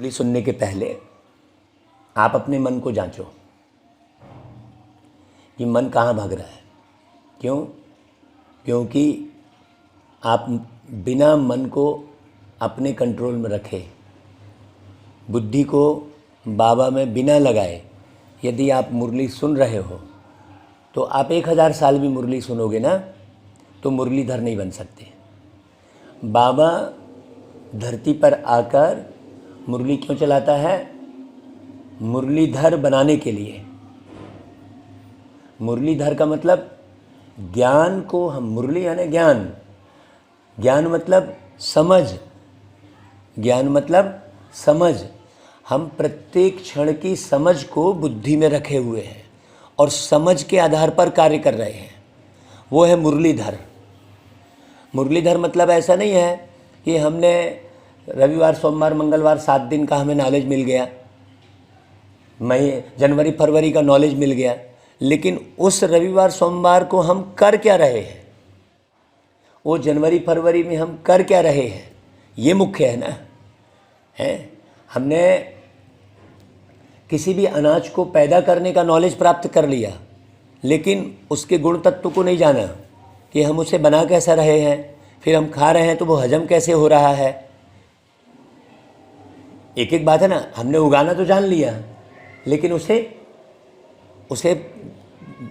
मुरली सुनने के पहले आप अपने मन को जांचो कि मन कहाँ भाग रहा है। क्यों? क्योंकि आप बिना मन को अपने कंट्रोल में रखे, बुद्धि को बाबा में बिना लगाए यदि आप मुरली सुन रहे हो तो आप 1000 साल भी मुरली सुनोगे ना तो मुरलीधर नहीं बन सकते। बाबा धरती पर आकर मुरली क्यों चलाता है? मुरलीधर बनाने के लिए। मुरलीधर का मतलब ज्ञान को हम, मुरली यानी ज्ञान, ज्ञान मतलब समझ, ज्ञान मतलब समझ। हम प्रत्येक क्षण की समझ को बुद्धि में रखे हुए हैं और समझ के आधार पर कार्य कर रहे हैं, वो है मुरलीधर। मुरलीधर मतलब ऐसा नहीं है कि हमने रविवार सोमवार मंगलवार 7 दिन का हमें नॉलेज मिल गया, मई जनवरी फरवरी का नॉलेज मिल गया, लेकिन उस रविवार सोमवार को हम कर क्या रहे हैं, वो जनवरी फरवरी में हम कर क्या रहे हैं, ये मुख्य है ना। है हमने किसी भी अनाज को पैदा करने का नॉलेज प्राप्त कर लिया, लेकिन उसके गुण तत्व को नहीं जाना कि हम उसे बना कैसा रहे हैं, फिर हम खा रहे हैं तो वो हजम कैसे हो रहा है। एक एक बात है ना, हमने उगाना तो जान लिया, लेकिन उसे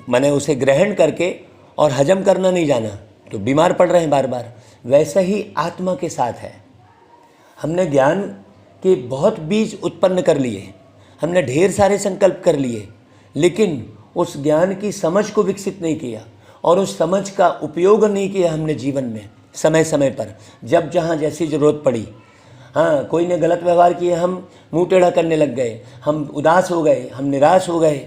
माने उसे ग्रहण करके और हजम करना नहीं जाना, तो बीमार पड़ रहे हैं बार बार। वैसा ही आत्मा के साथ है। हमने ज्ञान के बहुत बीज उत्पन्न कर लिए, हमने ढेर सारे संकल्प कर लिए, लेकिन उस ज्ञान की समझ को विकसित नहीं किया और उस समझ का उपयोग नहीं किया हमने जीवन में समय समय पर, जब जहाँ जैसी ज़रूरत पड़ी। हाँ, कोई ने गलत व्यवहार किए, हम मुंह टेढ़ा करने लग गए, हम उदास हो गए, हम निराश हो गए।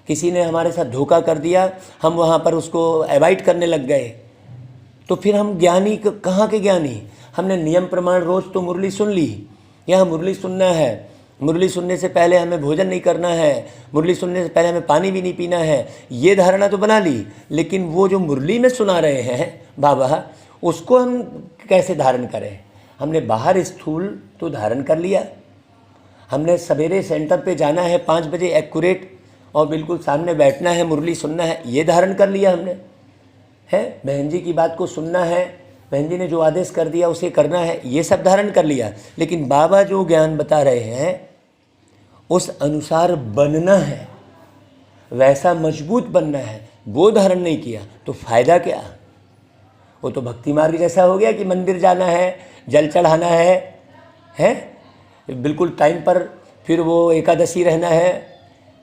किसी ने हमारे साथ धोखा कर दिया, हम वहाँ पर उसको अवॉइड करने लग गए। तो फिर हम ज्ञानी कहाँ के ज्ञानी? हमने नियम प्रमाण रोज़ तो मुरली सुन ली, यहाँ मुरली सुनना है, मुरली सुनने से पहले हमें भोजन नहीं करना है, मुरली सुनने से पहले हमें पानी भी नहीं पीना है, ये धारणा तो बना ली, लेकिन वो जो मुरली में सुना रहे हैं बाबा, उसको हम कैसे धारण करें? हमने बाहर स्थूल तो धारण कर लिया, हमने सवेरे सेंटर पे जाना है 5 बजे एक्यूरेट और बिल्कुल सामने बैठना है, मुरली सुनना है, ये धारण कर लिया हमने। है बहन जी की बात को सुनना है, बहन जी ने जो आदेश कर दिया उसे करना है, ये सब धारण कर लिया। लेकिन बाबा जो ज्ञान बता रहे हैं उस अनुसार बनना है, वैसा मजबूत बनना है, वो धारण नहीं किया तो फ़ायदा क्या? वो तो भक्ति मार्ग जैसा हो गया कि मंदिर जाना है, जल चढ़ाना है बिल्कुल टाइम पर, फिर वो एकादशी रहना है,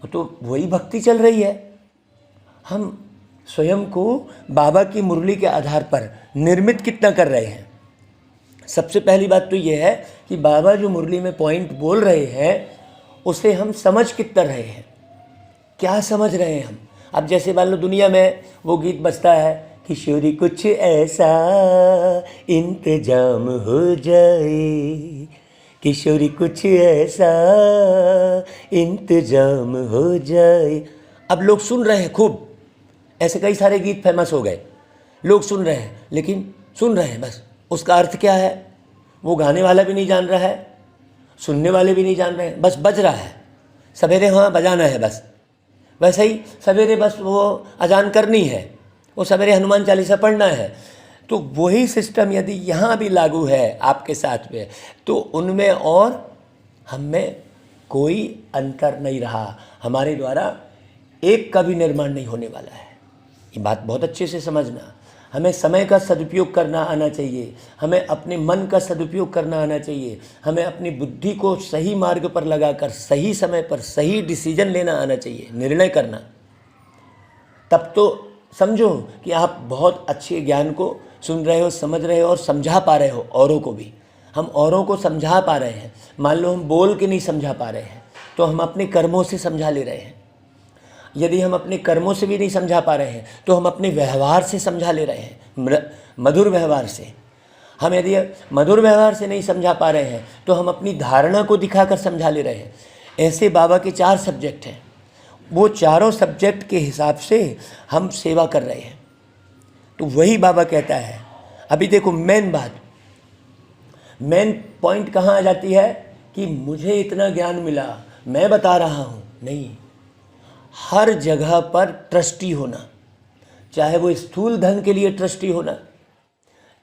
तो वही भक्ति चल रही है। हम स्वयं को बाबा की मुरली के आधार पर निर्मित कितना कर रहे हैं? सबसे पहली बात तो ये है कि बाबा जो मुरली में पॉइंट बोल रहे हैं उसे हम समझ कितना रहे हैं, क्या समझ रहे हैं हम। अब जैसे मान लो दुनिया में वो गीत बजता है, किशोरी कुछ ऐसा इंतजाम हो जाए, किशोरी कुछ ऐसा इंतजाम हो जाए। अब लोग सुन रहे हैं खूब, ऐसे कई सारे गीत फेमस हो गए, लोग सुन रहे हैं, लेकिन सुन रहे हैं बस। उसका अर्थ क्या है वो गाने वाला भी नहीं जान रहा है, सुनने वाले भी नहीं जान रहे हैं, बस बज रहा है। सवेरे हाँ बजाना है बस, वैसे ही सवेरे बस वो अजान करनी है, वो सवेरे हनुमान चालीसा पढ़ना है। तो वही सिस्टम यदि यहाँ भी लागू है आपके साथ में, तो उनमें और हम में कोई अंतर नहीं रहा। हमारे द्वारा एक का भी निर्माण नहीं होने वाला है। ये बात बहुत अच्छे से समझना। हमें समय का सदुपयोग करना आना चाहिए, हमें अपने मन का सदुपयोग करना आना चाहिए, हमें अपनी बुद्धि को सही मार्ग पर लगाकर सही समय पर सही डिसीजन लेना आना चाहिए, निर्णय करना। तब तो समझो कि आप बहुत अच्छे ज्ञान को सुन रहे हो, समझ रहे हो और समझा पा रहे हो औरों को भी। हम औरों को समझा पा रहे हैं। मान लो हम बोल के नहीं समझा पा रहे हैं तो हम अपने कर्मों से समझा ले रहे हैं। यदि हम अपने कर्मों से भी नहीं समझा पा रहे हैं तो हम अपने व्यवहार से समझा ले रहे हैं, मधुर व्यवहार से। हम यदि मधुर व्यवहार से नहीं समझा पा रहे हैं तो हम अपनी धारणा को दिखाकर समझा ले रहे हैं। ऐसे बाबा के 4 सब्जेक्ट हैं, वो चारों सब्जेक्ट के हिसाब से हम सेवा कर रहे हैं। तो वही बाबा कहता है। अभी देखो मेन बात, मेन पॉइंट कहाँ आ जाती है कि मुझे इतना ज्ञान मिला, मैं बता रहा हूँ, नहीं। हर जगह पर ट्रस्टी होना, चाहे वो स्थूल धन के लिए ट्रस्टी होना,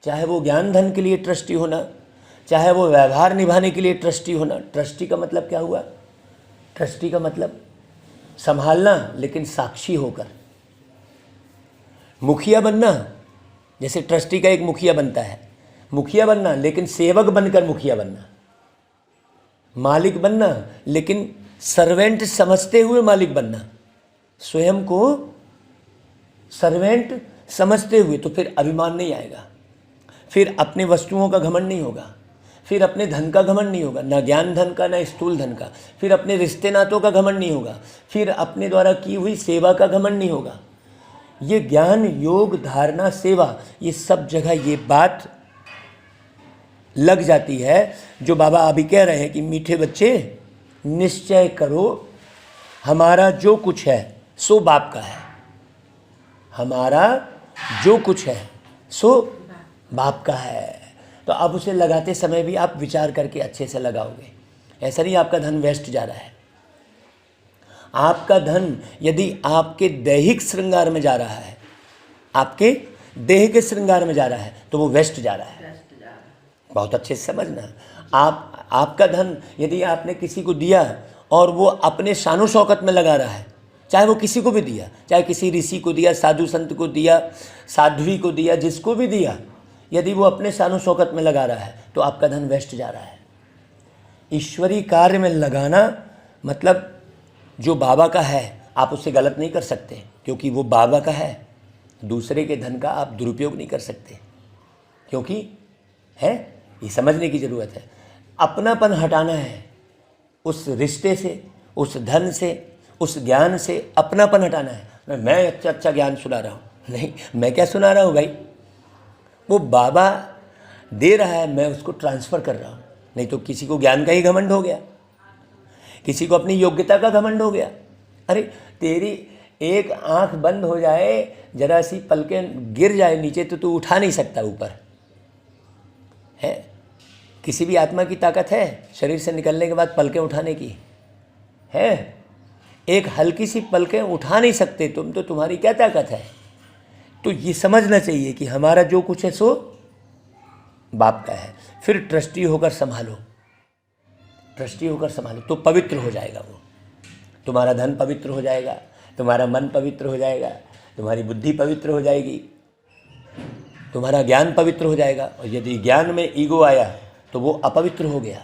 चाहे वो ज्ञान धन के लिए ट्रस्टी होना, चाहे वो व्यवहार निभाने के लिए ट्रस्टी होना। ट्रस्टी का मतलब क्या हुआ? ट्रस्टी का मतलब संभालना, लेकिन साक्षी होकर। मुखिया बनना, जैसे ट्रस्टी का एक मुखिया बनता है, मुखिया बनना लेकिन सेवक बनकर मुखिया बनना। मालिक बनना लेकिन सर्वेंट समझते हुए मालिक बनना, स्वयं को सर्वेंट समझते हुए। तो फिर अभिमान नहीं आएगा, फिर अपने वस्तुओं का घमंड नहीं होगा, फिर अपने धन का घमंड नहीं होगा, ना ज्ञान धन का ना स्थूल धन का, फिर अपने रिश्ते नातों का घमंड नहीं होगा, फिर अपने द्वारा की हुई सेवा का घमंड नहीं होगा। ये ज्ञान, योग, धारणा, सेवा, ये सब जगह ये बात लग जाती है जो बाबा अभी कह रहे हैं कि मीठे बच्चे निश्चय करो, हमारा जो कुछ है सो बाप का है। हमारा जो कुछ है सो बाप का है। तो अब उसे लगाते समय भी आप विचार करके अच्छे से लगाओगे। ऐसा नहीं आपका धन वेस्ट जा रहा है। आपका धन यदि आपके दैहिक श्रृंगार में जा रहा है, आपके देह के श्रृंगार में जा रहा है, तो वो वेस्ट जा रहा है। बहुत अच्छे से समझना। आपका धन यदि आपने किसी को दिया और वो अपने शानो शौकत में लगा रहा है, चाहे वो किसी को भी दिया, चाहे किसी ऋषि को दिया, साधु संत को दिया, साध्वी को दिया, जिसको भी दिया, यदि वो अपने शानो शौकत में लगा रहा है तो आपका धन वेस्ट जा रहा है। ईश्वरी कार्य में लगाना मतलब जो बाबा का है आप उससे गलत नहीं कर सकते, क्योंकि वो बाबा का है। दूसरे के धन का आप दुरुपयोग नहीं कर सकते, क्योंकि है, ये समझने की ज़रूरत है। अपनापन हटाना है उस रिश्ते से, उस धन से, उस ज्ञान से अपनापन हटाना है। मैं अच्छा ज्ञान सुना रहा हूँ, नहीं, मैं क्या सुना रहा हूँ भाई, वो बाबा दे रहा है, मैं उसको ट्रांसफ़र कर रहा हूँ। नहीं तो किसी को ज्ञान का ही घमंड हो गया, किसी को अपनी योग्यता का घमंड हो गया। अरे तेरी एक आंख बंद हो जाए, जरा सी पलकें गिर जाए नीचे तो तू उठा नहीं सकता ऊपर, है? किसी भी आत्मा की ताकत है शरीर से निकलने के बाद पलकें उठाने की? है? एक हल्की सी पलकें उठा नहीं सकते तुम, तो तुम्हारी क्या ताकत है? तो ये समझना चाहिए कि हमारा जो कुछ है सो बाप का है। फिर ट्रस्टी होकर संभालो, ट्रस्टी होकर संभालो तो पवित्र हो जाएगा वो। तुम्हारा धन पवित्र हो जाएगा, तुम्हारा मन पवित्र हो जाएगा, तुम्हारी बुद्धि पवित्र हो जाएगी, तुम्हारा ज्ञान पवित्र हो जाएगा। और यदि ज्ञान में ईगो आया तो वो अपवित्र हो गया।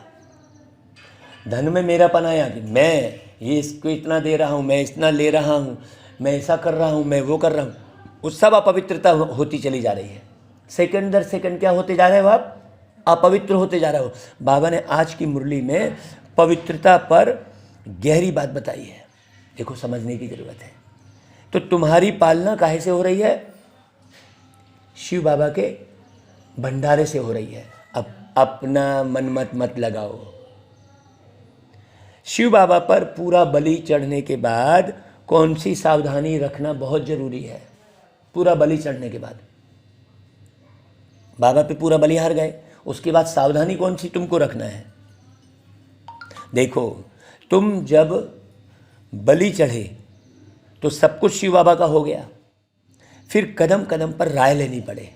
धन में मेरापन आया कि मैं ये इसको इतना दे रहा हूँ, मैं इतना ले रहा हूँ, मैं ऐसा कर रहा हूँ, मैं वो कर रहा हूँ, वो सब अपवित्रता होती चली जा रही है। सेकंड दर सेकंड क्या होते जा रहे हो आप? अपवित्र होते जा रहे हो। बाबा ने आज की मुरली में पवित्रता पर गहरी बात बताई है, देखो समझने की ज़रूरत है। तो तुम्हारी पालना काहे से हो रही है? शिव बाबा के भंडारे से हो रही है। अब अपना मन मत लगाओ। शिव बाबा पर पूरा बलि चढ़ने के बाद कौन सी सावधानी रखना बहुत ज़रूरी है? पूरा बलि चढ़ने के बाद बाबा पे पूरा बलिहार गए, उसके बाद सावधानी कौन सी तुमको रखना है? देखो, तुम जब बलि चढ़े तो सब कुछ शिव बाबा का हो गया, फिर कदम कदम पर राय लेनी पड़े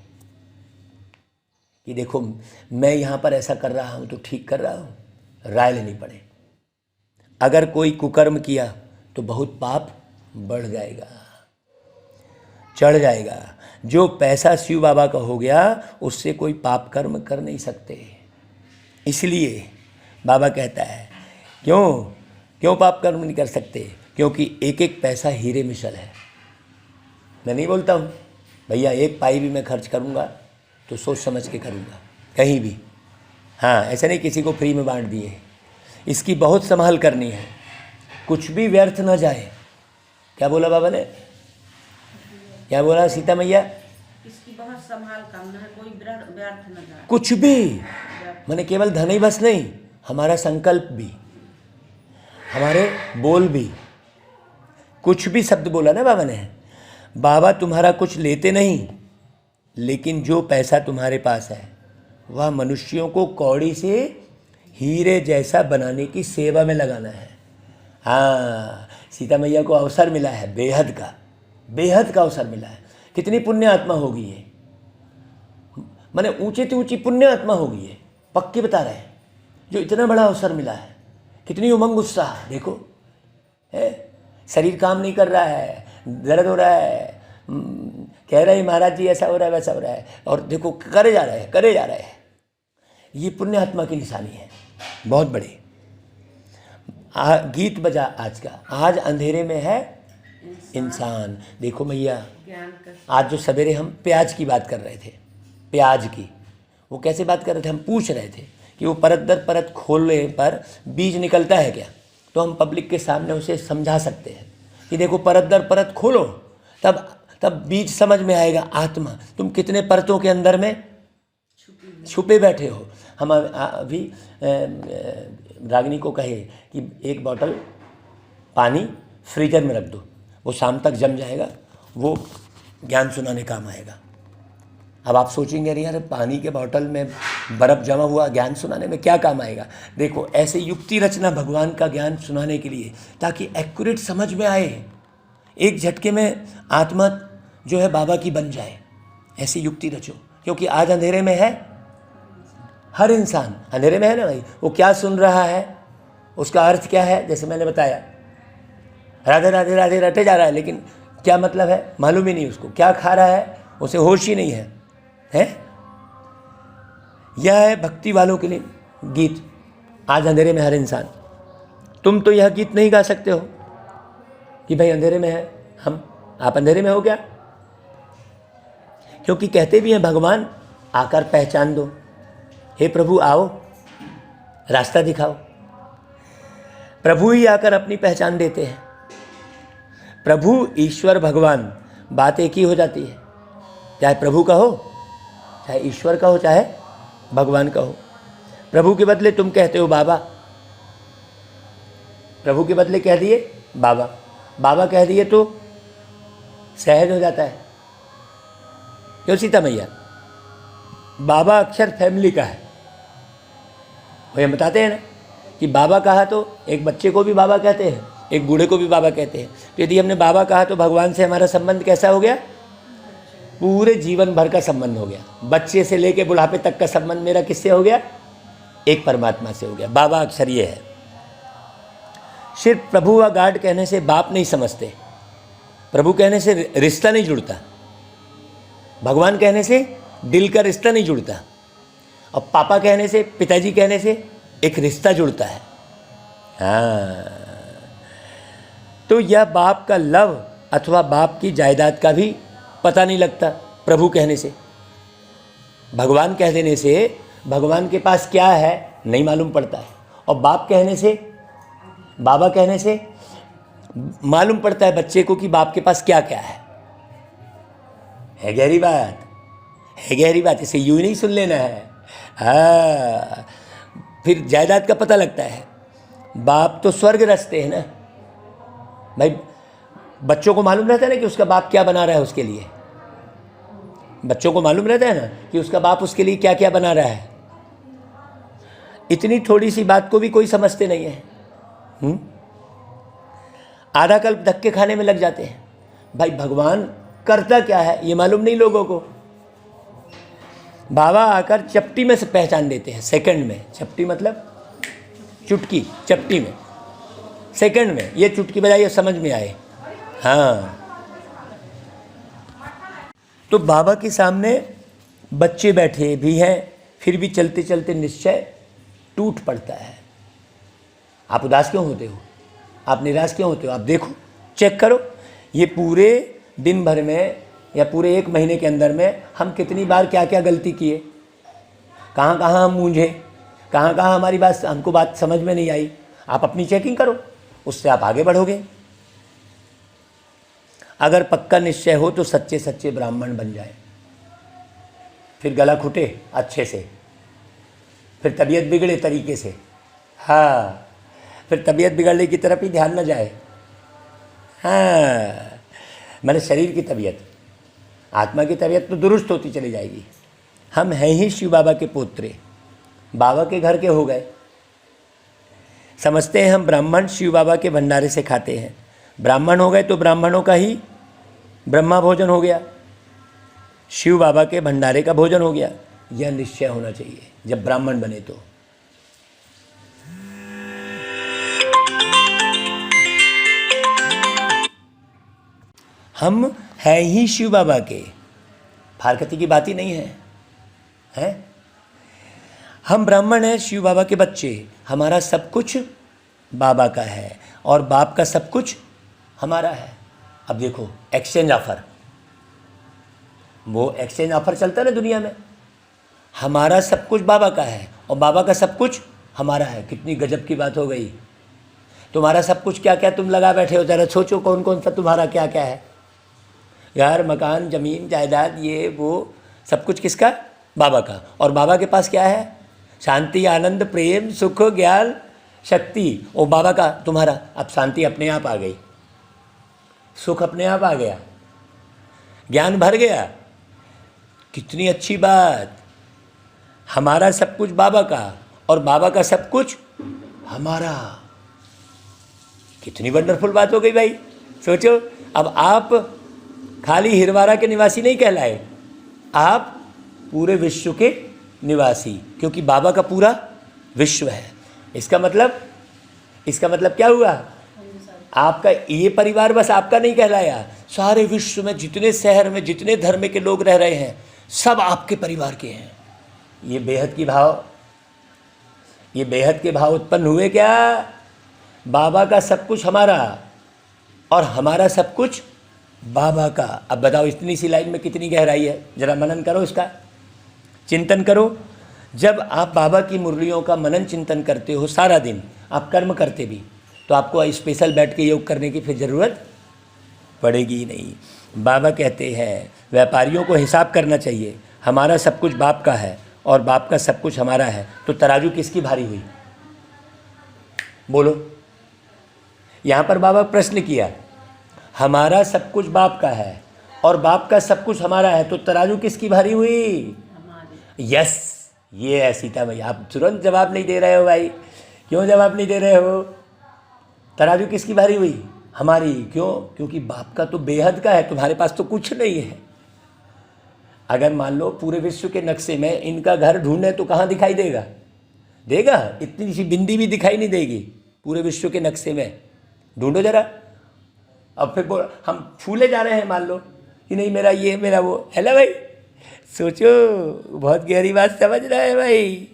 कि देखो मैं यहाँ पर ऐसा कर रहा हूँ तो ठीक कर रहा हूँ, राय लेनी पड़े। अगर कोई कुकर्म किया तो बहुत पाप बढ़ जाएगा, चढ़ जाएगा। जो पैसा शिव बाबा का हो गया उससे कोई पाप कर्म कर नहीं सकते। इसलिए बाबा कहता है क्यों पाप कर्म नहीं कर सकते? क्योंकि एक एक पैसा हीरे मिसल है। मैं नहीं बोलता हूँ भैया एक पाई भी मैं खर्च करूँगा तो सोच समझ के करूँगा कहीं भी। हाँ, ऐसा नहीं किसी को फ्री में बांट दिए। इसकी बहुत संभाल करनी है, कुछ भी व्यर्थ ना जाए। क्या बोला बाबा ने? क्या बोला सीता मैया? इसकी बहुत संभाल करना है, कोई व्यर्थ न जाए। कुछ भी, माने केवल धन ही बस नहीं, हमारा संकल्प भी, हमारे बोल भी। कुछ भी शब्द बोला ना बाबा ने। बाबा तुम्हारा कुछ लेते नहीं, लेकिन जो पैसा तुम्हारे पास है वह मनुष्यों को कौड़ी से हीरे जैसा बनाने की सेवा में लगाना है। हाँ, सीता मैया को अवसर मिला है बेहद का अवसर मिला है। कितनी पुण्य आत्मा होगी ये, माने ऊंचे से ऊंची पुण्य आत्मा होगी ये, पक्की बता रहे हैं, जो इतना बड़ा अवसर मिला है। कितनी उमंग उत्साह देखो है। शरीर काम नहीं कर रहा है, दर्द हो रहा है, कह रहे हैं महाराज जी ऐसा हो रहा है वैसा हो रहा है, और देखो करे जा रहे हैं। ये पुण्य आत्मा की निशानी है बहुत बड़ी। गीत बजा आज का, आज अंधेरे में है इंसान। देखो मैया, ज्ञान का आज जो सवेरे हम प्याज की बात कर रहे थे, प्याज की, वो कैसे बात कर रहे थे, हम पूछ रहे थे कि वो परत दर परत खोलने पर बीज निकलता है क्या। तो हम पब्लिक के सामने उसे समझा सकते हैं कि देखो परत दर परत खोलो, तब बीज समझ में आएगा। आत्मा तुम कितने परतों के अंदर में छुपे बैठे हो। हम अभी रागिनी को कहे कि एक बोतल पानी फ्रीजर में रख दो, वो शाम तक जम जाएगा, वो ज्ञान सुनाने काम आएगा। अब आप सोचेंगे अरे यार पानी के बोतल में बर्फ़ जमा हुआ ज्ञान सुनाने में क्या काम आएगा। देखो ऐसे युक्ति रचना भगवान का ज्ञान सुनाने के लिए, ताकि एक्यूरेट समझ में आए, एक झटके में आत्मा जो है बाबा की बन जाए। ऐसी युक्ति रचो, क्योंकि आज अंधेरे में है हर इंसान, अंधेरे में है ना भाई। वो क्या सुन रहा है, उसका अर्थ क्या है, जैसे मैंने बताया राधे राधे राधे रटे जा रहा है, लेकिन क्या मतलब है मालूम ही नहीं उसको। क्या खा रहा है उसे होश ही नहीं है। यह है भक्ति वालों के लिए गीत। आज अंधेरे में हर इंसान, तुम तो यह गीत नहीं गा सकते हो कि भाई अंधेरे में है हम, आप अंधेरे में हो क्या। क्योंकि कहते भी हैं भगवान आकर पहचान दो, हे प्रभु आओ रास्ता दिखाओ। प्रभु ही आकर अपनी पहचान देते हैं। प्रभु ईश्वर भगवान बात एक ही हो जाती है, चाहे प्रभु का हो, चाहे ईश्वर का हो, चाहे भगवान का हो। प्रभु के बदले तुम कहते हो बाबा, प्रभु के बदले कह दिए बाबा, बाबा कह दिए तो सहज हो जाता है। क्यों सीता मैया, बाबा अक्षर फैमिली का है। वो हम बताते हैं ना कि बाबा कहा तो एक बच्चे को भी बाबा कहते हैं, एक बूढ़े को भी बाबा कहते हैं। तो यदि हमने बाबा कहा तो भगवान से हमारा संबंध कैसा हो गया, पूरे जीवन भर का संबंध हो गया। बच्चे से लेके बुढ़ापे तक का संबंध मेरा किससे हो गया, एक परमात्मा से हो गया। बाबा अक्षर ये है। सिर्फ प्रभु व गार्ड कहने से बाप नहीं समझते, प्रभु कहने से रिश्ता नहीं जुड़ता, भगवान कहने से दिल का रिश्ता नहीं जुड़ता, और पापा कहने से, पिताजी कहने से एक रिश्ता जुड़ता है। हाँ, तो यह बाप का लव अथवा बाप की जायदाद का भी पता नहीं लगता प्रभु कहने से। भगवान कह देने से भगवान के पास क्या है नहीं मालूम पड़ता है, और बाप कहने से, बाबा कहने से मालूम पड़ता है बच्चे को कि बाप के पास क्या क्या है। गहरी बात है, गहरी बात। इसे यूँ नहीं सुन लेना है। हाँ, फिर जायदाद का पता लगता है। बाप तो स्वर्ग रचते हैं ना भाई। बच्चों को मालूम रहता है ना कि उसका बाप क्या बना रहा है उसके लिए। बच्चों को मालूम रहता है ना कि उसका बाप उसके लिए क्या क्या बना रहा है। इतनी थोड़ी सी बात को भी कोई समझते नहीं है। आधा कल्प धक्के खाने में लग जाते हैं। भाई भगवान करता क्या है ये मालूम नहीं लोगों को। बाबा आकर चपटी में से पहचान देते हैं, सेकंड में। चपटी मतलब चुटकी, चपटी में, सेकंड में। ये चुटकी बजाइए समझ में आए। हाँ, तो बाबा के सामने बच्चे बैठे भी हैं, फिर भी चलते चलते निश्चय टूट पड़ता है। आप उदास क्यों होते हो, आप निराश क्यों होते हो। आप देखो, चेक करो, ये पूरे दिन भर में या पूरे एक महीने के अंदर में हम कितनी बार क्या क्या गलती किए, कहाँ कहाँ हम मूंझे, कहाँ कहाँ हमारी बात, हमको बात समझ में नहीं आई। आप अपनी चेकिंग करो, उससे आप आगे बढ़ोगे। अगर पक्का निश्चय हो तो सच्चे सच्चे ब्राह्मण बन जाए, फिर गला घुटे अच्छे से, फिर तबीयत बिगड़े तरीके से। हाँ, फिर तबीयत बिगड़ने की तरफ ही ध्यान न जाए। हाँ, मैंने शरीर की तबीयत, आत्मा की तबीयत तो दुरुस्त होती चली जाएगी। हम हैं ही शिव बाबा के पोत्रे, बाबा के घर के हो गए, समझते हैं हम ब्राह्मण शिव बाबा के भंडारे से खाते हैं, ब्राह्मण हो गए तो ब्राह्मणों का ही ब्रह्मा भोजन हो गया, शिव बाबा के भंडारे का भोजन हो गया। यह निश्चय होना चाहिए जब ब्राह्मण बने तो। हम हैं ही शिव बाबा के, फारकती की बात ही नहीं है, हैं? हम ब्राह्मण हैं, शिव बाबा के बच्चे, हमारा सब कुछ बाबा का है और बाप का सब कुछ हमारा है। अब देखो एक्सचेंज ऑफर, वो एक्सचेंज ऑफर चलता है ना दुनिया में, हमारा सब कुछ बाबा का है और बाबा का सब कुछ हमारा है। कितनी गजब की बात हो गई। तुम्हारा सब कुछ क्या क्या तुम लगा बैठे हो, जरा सोचो कौन कौन सा तुम्हारा क्या क्या है। घर, मकान, ज़मीन, जायदाद, ये वो सब कुछ किसका? बाबा का। और बाबा के पास क्या है? शांति, आनंद, प्रेम, सुख, ज्ञान, शक्ति। और बाबा का तुम्हारा। अब शांति अपने आप आ गई, सुख अपने आप आ गया, ज्ञान भर गया। कितनी अच्छी बात। हमारा सब कुछ बाबा का और बाबा का सब कुछ हमारा। कितनी वंडरफुल बात हो गई भाई। सोचो, अब आप खाली हिरवारा के निवासी नहीं कहलाए, आप पूरे विश्व के निवासी, क्योंकि बाबा का पूरा विश्व है। इसका मतलब क्या हुआ? आपका ये परिवार बस आपका नहीं कहलाया, सारे विश्व में जितने शहर में जितने धर्म के लोग रह रहे हैं सब आपके परिवार के हैं। ये बेहद के भाव उत्पन्न हुए क्या? बाबा का सब कुछ हमारा और हमारा सब कुछ बाबा का। अब बताओ इतनी सी लाइन में कितनी गहराई है, जरा मनन करो, इसका चिंतन करो। जब आप बाबा की मुरलियों का मनन चिंतन करते हो सारा दिन, आप कर्म करते भी, तो आपको स्पेशल बैठ के योग करने की फिर ज़रूरत पड़ेगी ही नहीं। बाबा कहते हैं व्यापारियों को हिसाब करना चाहिए, हमारा सब कुछ बाप का है और बाप का सब कुछ हमारा है, तो तराजू किसकी भारी हुई? बोलो। यहाँ पर बाबा प्रश्न किया, हमारा सब कुछ बाप का है और बाप का सब कुछ हमारा है, तो तराजू किसकी भारी हुई? यस, ये है सीता भाई। आप तुरंत जवाब नहीं दे रहे हो भाई, क्यों जवाब नहीं दे रहे हो? तराजू किसकी भारी हुई? हमारी। क्यों? क्योंकि बाप का तो बेहद का है, तुम्हारे पास तो कुछ नहीं है। अगर मान लो पूरे विश्व के नक्शे में इनका घर ढूंढे तो कहाँ दिखाई देगा? इतनी सी बिंदी भी दिखाई नहीं देगी पूरे विश्व के नक्शे में। ढूंढो जरा। अब फिर हम फूले जा रहे हैं, मान लो कि नहीं मेरा ये मेरा वो। हेलो भाई, सोचो, बहुत गहरी बात समझ रहा है भाई।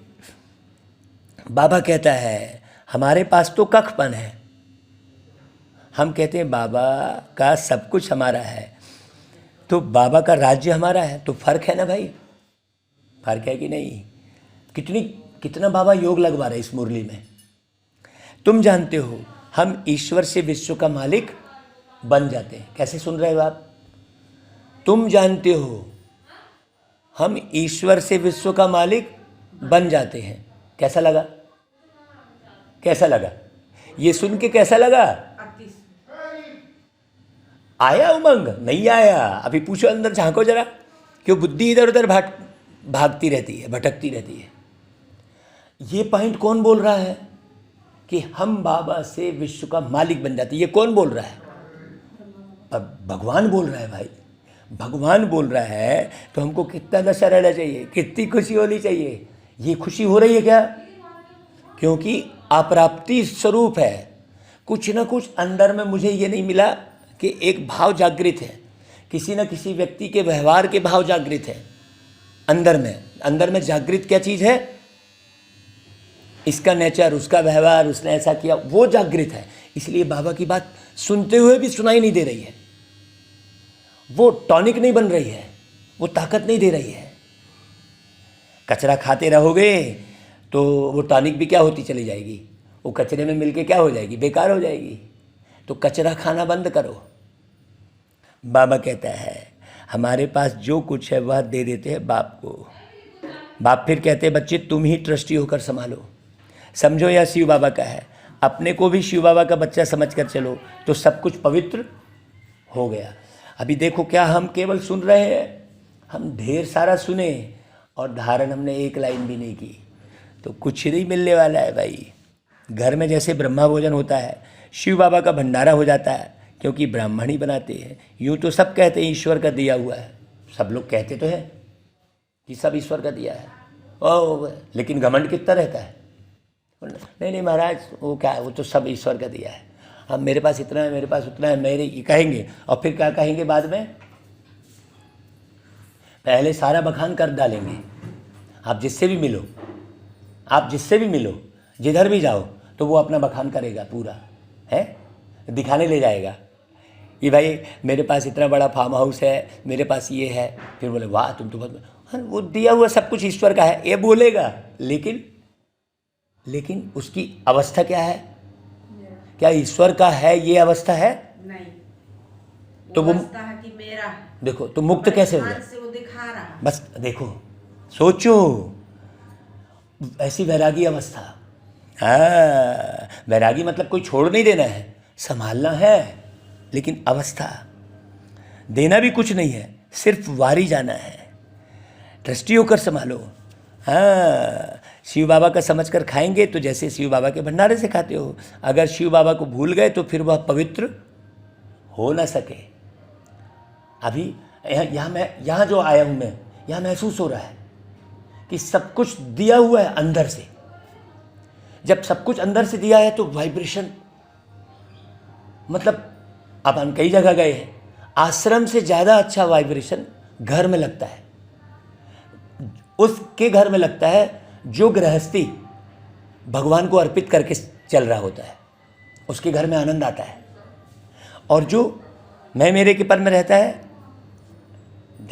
बाबा कहता है हमारे पास तो कखपन है, हम कहते हैं बाबा का सब कुछ हमारा है, तो बाबा का राज्य हमारा है, तो फर्क है ना भाई, फर्क है कि नहीं? कितना बाबा योग लगवा रहे इस मुरली में। तुम जानते हो हम ईश्वर से विश्व का मालिक बन जाते हैं। कैसे सुन रहे हो आप? तुम जानते हो हम ईश्वर से विश्व का मालिक बन जाते हैं। कैसा लगा? ये सुन के कैसा लगा? आया उमंग? नहीं आया? अभी पूछो, अंदर झांको जरा, क्यों बुद्धि इधर उधर भागती रहती है, भटकती रहती है। ये पॉइंट कौन बोल रहा है कि हम बाबा से विश्व का मालिक बन जाते? ये कौन बोल रहा है? अब भगवान बोल रहा है भाई, भगवान बोल रहा है, तो हमको कितना नशा रहना चाहिए, कितनी खुशी होनी चाहिए। ये खुशी हो रही है क्या? क्योंकि अप्राप्ति स्वरूप है। कुछ ना कुछ अंदर में मुझे ये नहीं मिला कि एक भाव जागृत है, किसी न किसी व्यक्ति के व्यवहार के भाव जागृत है अंदर में जागृत क्या चीज़ है? इसका नेचर, उसका व्यवहार, उसने ऐसा किया, वो जागृत है। इसलिए बाबा की बात सुनते हुए भी सुनाई नहीं दे रही है, वो टॉनिक नहीं बन रही है, वो ताकत नहीं दे रही है। कचरा खाते रहोगे तो वो टॉनिक भी क्या होती चली जाएगी, वो कचरे में मिलके क्या हो जाएगी? बेकार हो जाएगी। तो कचरा खाना बंद करो। बाबा कहता है हमारे पास जो कुछ है वह दे देते हैं बाप को। बाप फिर कहते हैं बच्चे तुम ही ट्रस्टी होकर संभालो। समझो यह शिव बाबा का है, अपने को भी शिव बाबा का बच्चा समझ कर चलो, तो सब कुछ पवित्र हो गया। अभी देखो क्या हम केवल सुन रहे हैं, हम ढेर सारा सुने और धारण हमने एक लाइन भी नहीं की, तो कुछ नहीं मिलने वाला है भाई। घर में जैसे ब्रह्मा भोजन होता है, शिव बाबा का भंडारा हो जाता है, क्योंकि ब्राह्मण ही बनाते हैं। यूँ तो सब कहते हैं ईश्वर का दिया हुआ है, सब लोग कहते तो हैं कि सब ईश्वर का दिया है, ओ लेकिन घमंड कितना रहता है। नहीं नहीं महाराज, वो क्या है, वो तो सब ईश्वर का दिया है, हम मेरे पास इतना है, मेरे पास उतना है, मेरे ये कहेंगे। और फिर क्या कहेंगे बाद में? पहले सारा बखान कर डालेंगे। आप जिससे भी मिलो, आप जिससे भी मिलो, जिधर भी जाओ, तो वो अपना बखान करेगा पूरा, है दिखाने ले जाएगा कि भाई मेरे पास इतना बड़ा फार्म हाउस है, मेरे पास ये है। फिर बोले वाह तुम तो बहुत, हाँ वो दिया हुआ सब कुछ ईश्वर का है, ये बोलेगा। लेकिन उसकी अवस्था क्या है? क्या ईश्वर का है ये अवस्था है? नहीं, तो वो अवस्था है कि मेरा है। देखो तो मुक्त कैसे हो ध्यान गया? से वो दिखा रहा है। बस देखो, सोचो, ऐसी वैरागी अवस्था। हाँ, वैरागी मतलब कोई छोड़ नहीं देना है, संभालना है, लेकिन अवस्था देना भी कुछ नहीं है, सिर्फ वारी जाना है, ट्रस्टी होकर संभालो। हाँ, शिव बाबा का समझकर खाएंगे तो जैसे शिव बाबा के भंडारे से खाते हो। अगर शिव बाबा को भूल गए तो फिर वह पवित्र हो ना सके। अभी यहाँ जो आया हूँ मैं, यहाँ महसूस हो रहा है कि सब कुछ दिया हुआ है अंदर से। जब सब कुछ अंदर से दिया है तो वाइब्रेशन, मतलब अपन कई जगह गए हैं, आश्रम से ज़्यादा अच्छा वाइब्रेशन घर में लगता है, उसके घर में लगता है जो गृहस्थी भगवान को अर्पित करके चल रहा होता है, उसके घर में आनंद आता है। और जो मैं मेरे के पर में रहता है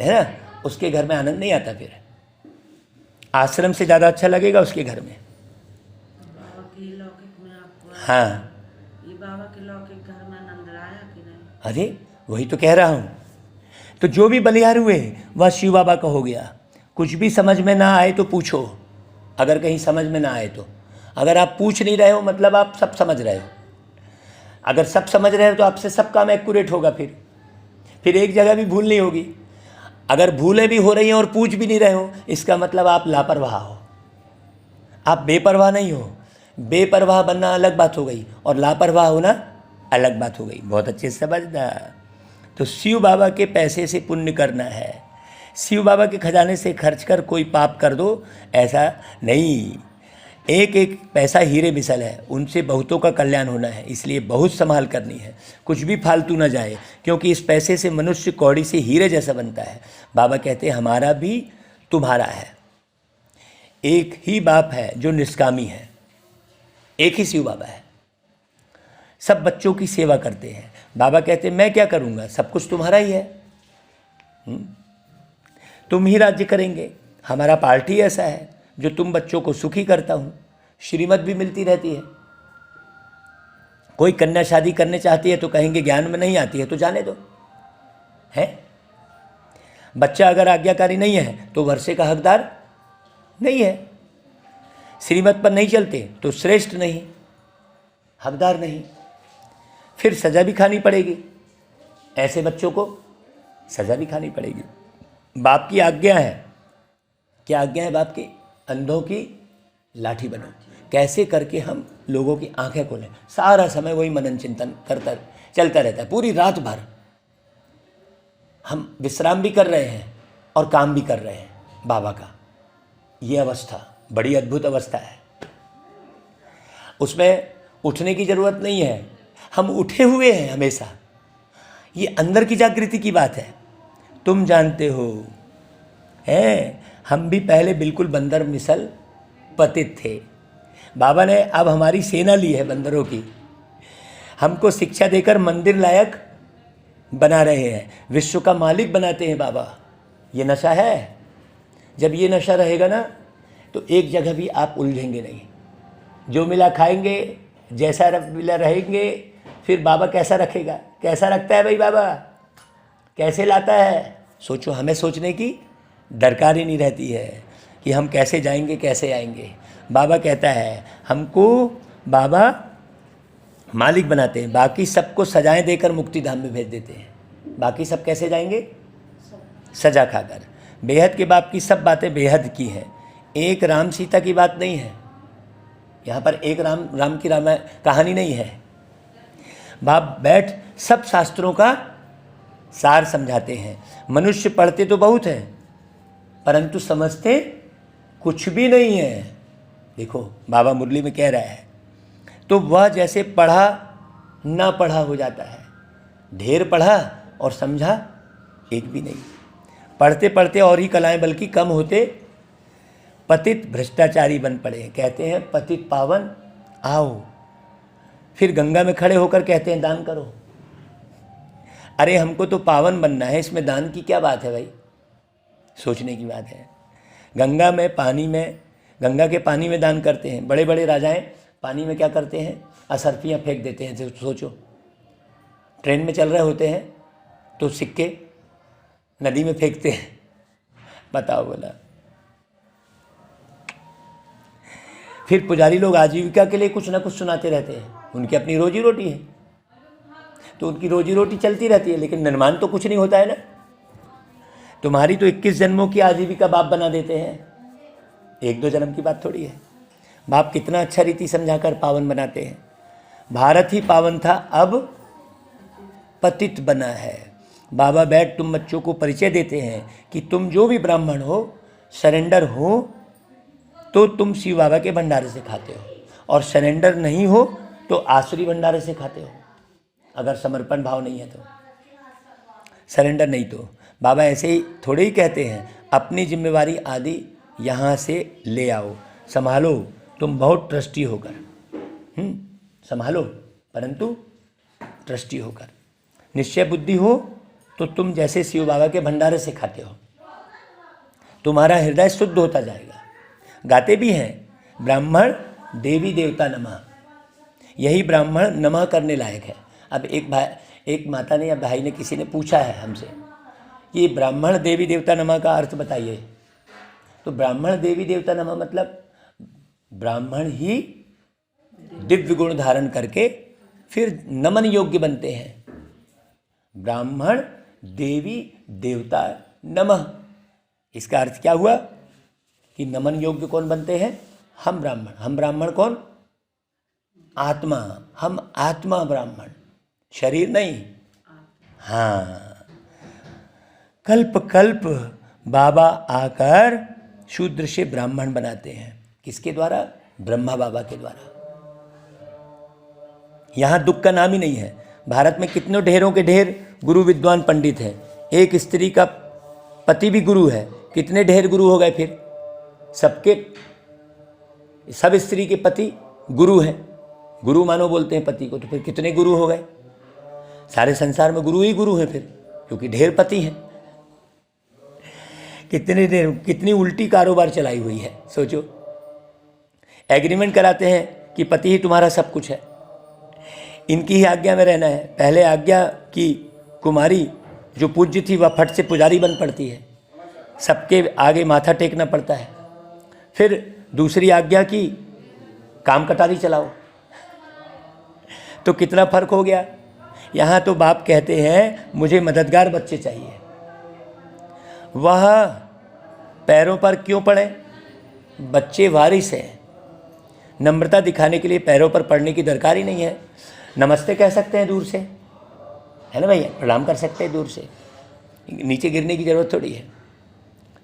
ना, उसके घर में आनंद नहीं आता। फिर आश्रम से ज़्यादा अच्छा लगेगा उसके घर में। बाबा के लौकिक में आपको, हाँ, ये बाबा के लौकिक घर में आनंद आया कि नहीं? अरे वही तो कह रहा हूँ। तो जो भी बलिहार हुए वह शिव बाबा का हो गया। कुछ भी समझ में ना आए तो पूछो, अगर कहीं समझ में ना आए तो। अगर आप पूछ नहीं रहे हो मतलब आप सब समझ रहे हो। अगर सब समझ रहे हो तो आपसे सब काम एक्यूरेट होगा। फिर एक जगह भी भूल नहीं होगी। अगर भूलें भी हो रही हैं और पूछ भी नहीं रहे हो, इसका मतलब आप लापरवाह हो, आप बेपरवाह नहीं हो। बेपरवाह बनना अलग बात हो गई और लापरवाह होना अलग बात हो गई। बहुत अच्छे से समझना। तो शिव बाबा के पैसे से पुण्य करना है, शिव बाबा के खजाने से खर्च कर कोई पाप कर दो, ऐसा नहीं। एक एक पैसा हीरे मिसल है, उनसे बहुतों का कल्याण होना है, इसलिए बहुत संभाल करनी है, कुछ भी फालतू ना जाए, क्योंकि इस पैसे से मनुष्य कौड़ी से हीरे जैसा बनता है। बाबा कहते हैं हमारा भी तुम्हारा है। एक ही बाप है जो निष्कामी है, एक ही शिव बाबा है। सब बच्चों की सेवा करते हैं। बाबा कहते हैं मैं क्या करूँगा, सब कुछ तुम्हारा ही है, तुम ही राज्य करेंगे। हमारा पार्टी ऐसा है जो तुम बच्चों को सुखी करता हूँ। श्रीमत भी मिलती रहती है। कोई कन्या शादी करने चाहती है तो कहेंगे ज्ञान में नहीं आती है तो जाने दो, है। बच्चा अगर आज्ञाकारी नहीं है तो वर्षे का हकदार नहीं है। श्रीमत पर नहीं चलते तो श्रेष्ठ नहीं, हकदार नहीं, फिर सज़ा भी खानी पड़ेगी। ऐसे बच्चों को सज़ा भी खानी पड़ेगी। बाप की आज्ञा है, क्या आज्ञा है बाप की? अंधों की लाठी बनो। कैसे करके हम लोगों की आंखें खोलें। सारा समय वही मनन चिंतन करता चलता रहता है, पूरी रात भर हम विश्राम भी कर रहे हैं और काम भी कर रहे हैं बाबा का। ये अवस्था बड़ी अद्भुत अवस्था है, उसमें उठने की ज़रूरत नहीं है, हम उठे हुए हैं हमेशा। ये अंदर की जागृति की बात है। तुम जानते हो हैं, हम भी पहले बिल्कुल बंदर मिसल पतित थे। बाबा ने अब हमारी सेना ली है बंदरों की, हमको शिक्षा देकर मंदिर लायक बना रहे हैं, विश्व का मालिक बनाते हैं बाबा। ये नशा है। जब ये नशा रहेगा ना तो एक जगह भी आप उलझेंगे नहीं। जो मिला खाएंगे, जैसा मिला रहेंगे। फिर बाबा कैसा रखेगा? कैसा रखता है भाई बाबा, कैसे लाता है? सोचो, हमें सोचने की दरकार ही नहीं रहती है कि हम कैसे जाएंगे कैसे आएंगे। बाबा कहता है हमको बाबा मालिक बनाते हैं, बाकी सबको सजाएं देकर मुक्ति धाम में भेज देते हैं। बाकी सब कैसे जाएंगे? सजा खाकर। बेहद के बाप की सब बातें बेहद की हैं, एक राम सीता की बात नहीं है। यहाँ पर एक राम की कहानी नहीं है। बाप बैठ सब शास्त्रों का सार समझाते हैं। मनुष्य पढ़ते तो बहुत हैं परंतु समझते कुछ भी नहीं है। देखो बाबा मुरली में कह रहा है, तो वह जैसे पढ़ा ना पढ़ा हो जाता है। ढेर पढ़ा और समझा एक भी नहीं। पढ़ते पढ़ते और ही कलाएं बल्कि कम होते, पतित भ्रष्टाचारी बन पड़े। कहते हैं पतित पावन आओ, फिर गंगा में खड़े होकर कहते हैं दान करो। अरे हमको तो पावन बनना है, इसमें दान की क्या बात है भाई? सोचने की बात है। गंगा के पानी में दान करते हैं। बड़े बड़े राजाएं पानी में क्या करते हैं? असरफियाँ फेंक देते हैं। तो सोचो, ट्रेन में चल रहे होते हैं तो सिक्के नदी में फेंकते हैं। बताओ बोला। फिर पुजारी लोग आजीविका के लिए कुछ ना कुछ सुनाते रहते हैं। उनकी अपनी रोजी रोटी है तो उनकी रोजी रोटी चलती रहती है, लेकिन निर्माण तो कुछ नहीं होता है ना। तुम्हारी तो 21 जन्मों की आजीविका बाप बना देते हैं, 1-2 जन्म की बात थोड़ी है। बाप कितना अच्छा रीति समझाकर पावन बनाते हैं। भारत ही पावन था, अब पतित बना है। बाबा बैठ तुम बच्चों को परिचय देते हैं कि तुम जो भी ब्राह्मण हो, सरेंडर हो तो तुम शिव बाबा के भंडारे से खाते हो, और सरेंडर नहीं हो तो आसुरी भंडारे से खाते हो। अगर समर्पण भाव नहीं है तो, सरेंडर नहीं तो बाबा ऐसे ही थोड़े ही कहते हैं, अपनी जिम्मेवारी आदि यहाँ से ले आओ, संभालो तुम बहुत ट्रस्टी होकर। संभालो परंतु ट्रस्टी होकर। निश्चय बुद्धि हो तो तुम जैसे शिव बाबा के भंडारे से खाते हो, तुम्हारा हृदय शुद्ध होता जाएगा। गाते भी हैं, ब्राह्मण देवी देवता नमः। यही ब्राह्मण नमः करने लायक है। अब एक माता ने या भाई ने किसी ने पूछा है हमसे कि ब्राह्मण देवी देवता नमः का अर्थ बताइए। तो ब्राह्मण देवी देवता नमः मतलब ब्राह्मण ही दिव्य गुण धारण करके फिर नमन योग्य बनते हैं। ब्राह्मण देवी देवता नमः, इसका अर्थ क्या हुआ कि नमन योग्य कौन बनते हैं? हम ब्राह्मण। हम ब्राह्मण कौन? आत्मा। हम आत्मा ब्राह्मण, शरीर नहीं। हाँ, कल्प कल्प बाबा आकर शूद्र से ब्राह्मण बनाते हैं। किसके द्वारा? ब्रह्मा बाबा के द्वारा। यहाँ दुख का नाम ही नहीं है। भारत में कितने ढेरों के ढेर गुरु विद्वान पंडित हैं। एक स्त्री का पति भी गुरु है, कितने ढेर गुरु हो गए फिर? सब स्त्री के पति गुरु हैं। गुरु मानो बोलते हैं पति को, तो फिर कितने गुरु हो गए? सारे संसार में गुरु ही गुरु हैं फिर, क्योंकि ढेर पति हैं। कितनी उल्टी कारोबार चलाई हुई है। सोचो, एग्रीमेंट कराते हैं कि पति ही तुम्हारा सब कुछ है, इनकी ही आज्ञा में रहना है। पहले आज्ञा की कुमारी जो पूज्य थी वह फट से पुजारी बन पड़ती है, सबके आगे माथा टेकना पड़ता है। फिर दूसरी आज्ञा की काम कटारी चलाओ, तो कितना फर्क हो गया। यहाँ तो बाप कहते हैं मुझे मददगार बच्चे चाहिए। वह पैरों पर क्यों पड़े? बच्चे वारिस हैं। नम्रता दिखाने के लिए पैरों पर पड़ने की दरकार ही नहीं है। नमस्ते कह सकते हैं दूर से, है ना भैया, प्रणाम कर सकते हैं दूर से, नीचे गिरने की जरूरत थोड़ी है।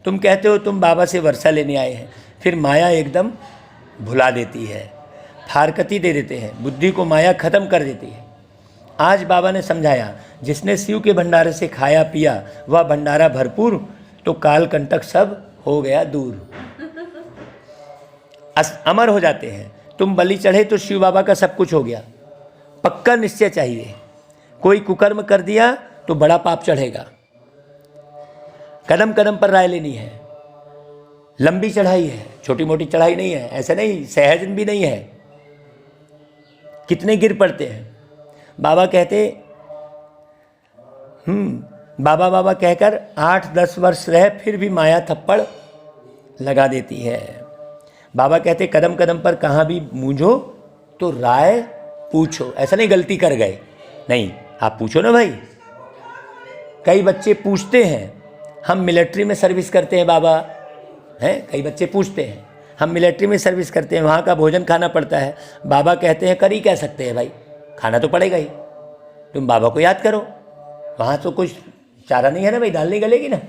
तुम कहते हो तुम बाबा से वर्षा लेने आए हैं, फिर माया एकदम भुला देती है, फारकती दे देते हैं, बुद्धि को माया खत्म कर देती है। आज बाबा ने समझाया, जिसने शिव के भंडारे से खाया पिया वह भंडारा भरपूर, तो काल कंटक सब हो गया दूर। अमर हो जाते हैं। तुम बलि चढ़े तो शिव बाबा का सब कुछ हो गया। पक्का निश्चय चाहिए। कोई कुकर्म कर दिया तो बड़ा पाप चढ़ेगा। कदम कदम पर राय लेनी है। लंबी चढ़ाई है, छोटी मोटी चढ़ाई नहीं है। ऐसा नहीं, सहज भी नहीं है। कितने गिर पड़ते हैं। बाबा कहते बाबा बाबा कहकर 8-10 वर्ष रहे, फिर भी माया थप्पड़ लगा देती है। बाबा कहते कदम कदम पर कहाँ भी मूंझो तो राय पूछो। ऐसा नहीं गलती कर गए, नहीं, आप पूछो ना भाई। कई बच्चे पूछते हैं, हम मिलिट्री में सर्विस करते हैं बाबा, हैं, कई बच्चे पूछते हैं, हम मिलिट्री में सर्विस करते हैं, वहाँ का भोजन खाना पड़ता है। बाबा कहते हैं कर ही कह सकते हैं भाई, खाना तो पड़ेगा ही, तुम बाबा को याद करो। वहाँ तो कुछ चारा नहीं है ना भाई, दाल नहीं गलेगी ना।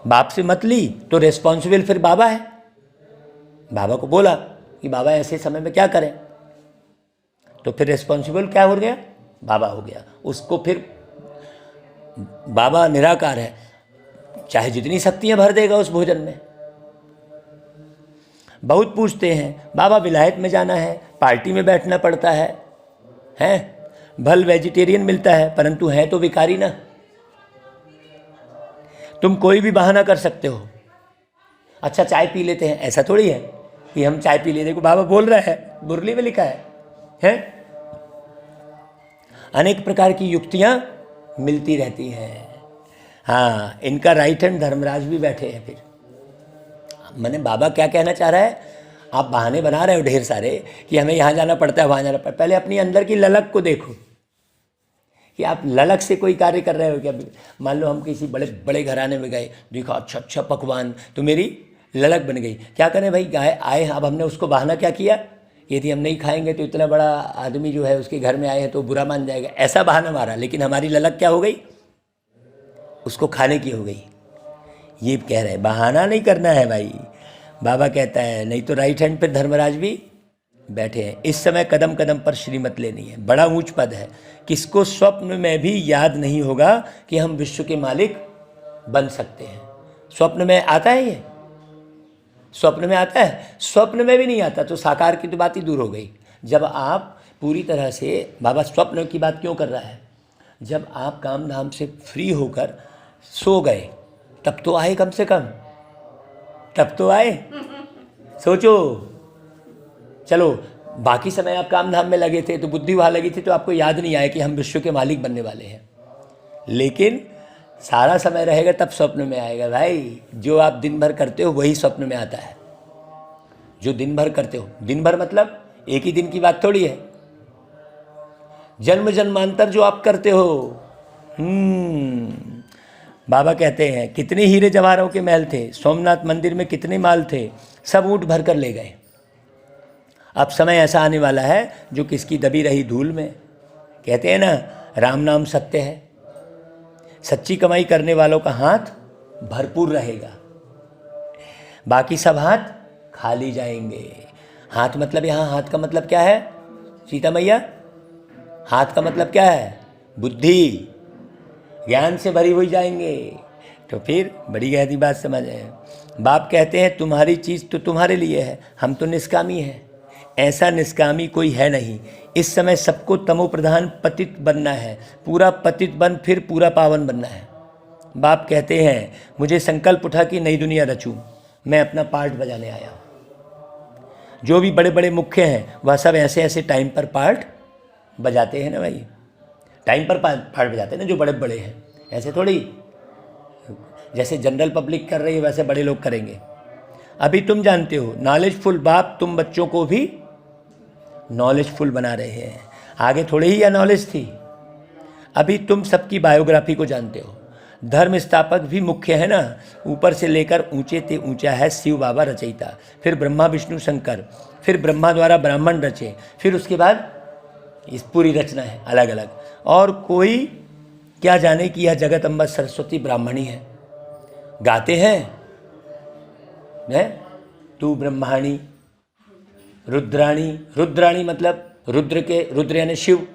बाप से मत ली तो रिस्पॉन्सिबल फिर बाबा है। बाबा को बोला कि बाबा ऐसे समय में क्या करें, तो फिर रिस्पॉन्सिबल क्या हो गया, बाबा हो गया। उसको फिर बाबा निराकार है, चाहे जितनी शक्तियां भर देगा उस भोजन में। बहुत पूछते हैं बाबा विलायत में जाना है, पार्टी में बैठना पड़ता है, भल वेजिटेरियन मिलता है, परंतु है तो भिखारी ना। तुम कोई भी बहाना कर सकते हो। अच्छा चाय पी लेते हैं, ऐसा थोड़ी है कि हम चाय पी लेते। देखो बाबा बोल रहा है, मुरली में लिखा है? अनेक प्रकार की युक्तियां मिलती रहती हैं। हाँ, इनका राइट हैंड धर्मराज भी बैठे हैं। फिर मैंने बाबा क्या कहना चाह रहा है, आप बहाने बना रहे हो ढेर सारे कि हमें यहाँ जाना पड़ता है वहाँ जाना पड़ता है। पहले अपनी अंदर की ललक को देखो कि आप ललक से कोई कार्य कर रहे हो क्या। मान लो हम किसी बड़े बड़े घराने में गए, देखा अच्छा अच्छा पकवान, तो मेरी ललक बन गई। क्या करें भाई, आए, अब हमने उसको बहाना क्या किया, यदि हम नहीं खाएंगे तो इतना बड़ा आदमी जो है उसके घर में आए हैं तो बुरा मान जाएगा, ऐसा बहाना मारा। लेकिन हमारी ललक क्या हो गई, उसको खाने की हो गई। ये कह रहे हैं बहाना नहीं करना है भाई। बाबा कहता है नहीं तो राइट हैंड पे धर्मराज भी बैठे हैं। इस समय कदम कदम पर श्रीमत लेनी है, बड़ा ऊंच पद है। किसको स्वप्न में भी याद नहीं होगा कि हम विश्व के मालिक बन सकते हैं। स्वप्न में आता है, ये स्वप्न में आता है, स्वप्न में भी नहीं आता तो साकार की तो बात ही दूर हो गई। जब आप पूरी तरह से, बाबा स्वप्न की बात क्यों कर रहा है, जब आप काम धाम से फ्री होकर सो गए तब तो आए, कम से कम तब तो आए। सोचो, चलो बाकी समय आप काम धाम में लगे थे तो बुद्धि वहाँ लगी थी तो आपको याद नहीं आया कि हम विश्व के मालिक बनने वाले हैं। लेकिन सारा समय रहेगा तब स्वप्न में आएगा भाई। जो आप दिन भर करते हो वही स्वप्न में आता है। जो दिन भर करते हो, दिन भर मतलब एक ही दिन की बात थोड़ी है, जन्म जन्मांतर जो आप करते हो। बाबा कहते हैं कितने हीरे जवाहरों के महल थे, सोमनाथ मंदिर में कितने माल थे, सब ऊँट भर कर ले गए। अब समय ऐसा आने वाला है जो किसकी दबी रही धूल में। कहते हैं ना, राम नाम सत्य है, सच्ची कमाई करने वालों का हाथ भरपूर रहेगा, बाकी सब हाथ खाली जाएंगे। हाथ मतलब, यहाँ हाथ का मतलब क्या है सीता मैया, हाथ का मतलब क्या है, बुद्धि ज्ञान से भरी हुई जाएंगे। तो फिर बड़ी गहरी बात समझ आए। बाप कहते हैं तुम्हारी चीज़ तो तुम्हारे लिए है, हम तो निष्कामी हैं। ऐसा निष्कामी कोई है नहीं। इस समय सबको तमो प्रधान पतित बनना है, पूरा पतित बन फिर पूरा पावन बनना है। बाप कहते हैं मुझे संकल्प उठा कि नई दुनिया रचूं, मैं अपना पार्ट बजाने आया हूँ। जो भी बड़े बड़े मुख्य हैं वह सब ऐसे ऐसे टाइम पर पार्ट बजाते हैं ना भाई, टाइम पर पार्ट बजाते हैं ना जो बड़े बड़े हैं। ऐसे थोड़ी जैसे जनरल पब्लिक कर रही है वैसे बड़े लोग करेंगे। अभी तुम जानते हो नॉलेजफुल बाप तुम बच्चों को भी नॉलेजफुल बना रहे हैं। आगे थोड़ी ही या नॉलेज थी, अभी तुम सबकी बायोग्राफी को जानते हो। धर्म स्थापक भी मुख्य है ना, ऊपर से लेकर ऊंचे ते ऊंचा है शिव बाबा रचयिता, फिर ब्रह्मा विष्णु शंकर, फिर ब्रह्मा द्वारा ब्राह्मण रचे, फिर उसके बाद इस पूरी रचना है अलग अलग। और कोई क्या जाने कि यह जगत अम्बा सरस्वती ब्राह्मणी है। गाते हैं तू ब्रह्माणी रुद्राणी, रुद्राणी मतलब रुद्र के, रुद्र यानी शिव,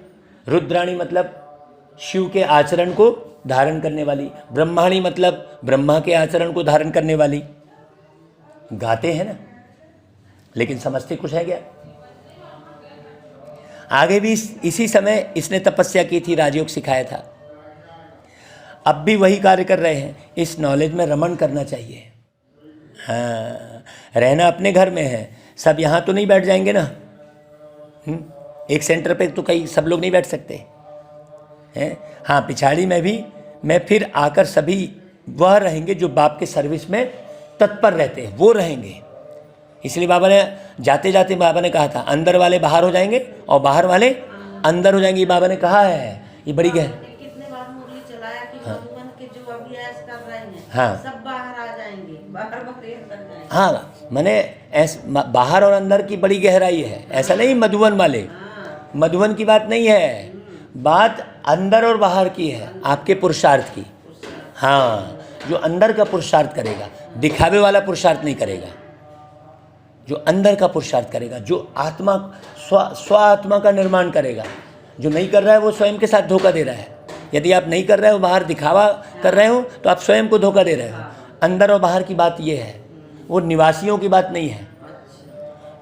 रुद्राणी मतलब शिव के आचरण को धारण करने वाली, ब्रह्माणी मतलब ब्रह्मा के आचरण को धारण करने वाली। गाते हैं ना, लेकिन समझते कुछ है क्या। आगे भी इसी समय इसने तपस्या की थी, राजयोग सिखाया था, अब भी वही कार्य कर रहे हैं। इस नॉलेज में रमण करना चाहिए। हाँ, रहना अपने घर में है, सब यहाँ तो नहीं बैठ जाएंगे ना। एक सेंटर पे तो कई सब लोग नहीं बैठ सकते हैं। हाँ, पिछाड़ी में भी मैं फिर आकर सभी वह रहेंगे जो बाप के सर्विस में तत्पर रहते हैं, वो रहेंगे। इसलिए बाबा ने जाते जाते बाबा ने कहा था अंदर वाले बाहर हो जाएंगे और बाहर वाले अंदर हो जाएंगे। बाबा ने कहा है, ये बड़ी कितने बार मुरली चलाया कि हाँ। मधुबन के जो अभ्यास कर रहे हैं हाँ। सब बाहर आ जाएंगे। बाहर बाहर ये कर जाए। हाँ मैंने बाहर और अंदर की बड़ी गहराई है, ऐसा नहीं मधुबन वाले, हाँ, मधुबन की बात नहीं है, बात अंदर और बाहर की है, आपके पुरुषार्थ की। हाँ, जो अंदर का पुरुषार्थ करेगा, दिखावे वाला पुरुषार्थ नहीं करेगा, जो अंदर का पुरुषार्थ करेगा, जो आत्मा स्व आत्मा का निर्माण करेगा। जो नहीं कर रहा है वो स्वयं के साथ धोखा दे रहा है। यदि आप नहीं कर रहे हो, बाहर दिखावा कर रहे हो, तो आप स्वयं को धोखा दे रहे हो। अंदर और बाहर की बात ये है, वो निवासियों की बात नहीं है।